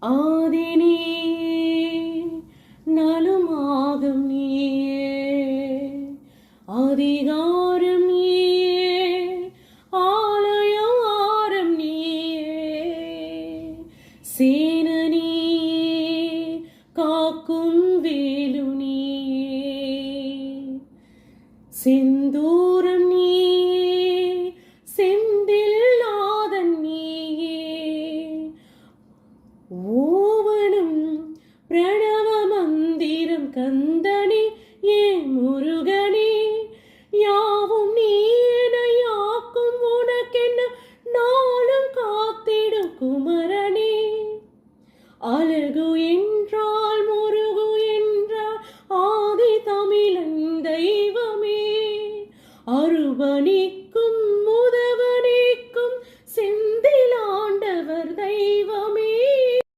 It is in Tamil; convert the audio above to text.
ஆதி நீயே நலுமாகும் நீயே அதிகாரம் நீயே ஆலயம் ஆரம் நீயே சேன நீயே காக்கும் வேலு நீயே செந்தூரம் நீயே செந்தில் நாதன் நீயே ஓவனும் பிரணவ மந்திரம் கந்தனே ஏ முருகனே யாவும் நீ என யாக்கும் உனக்கென்ன நாளும் காத்திடும் குமரனே அழகு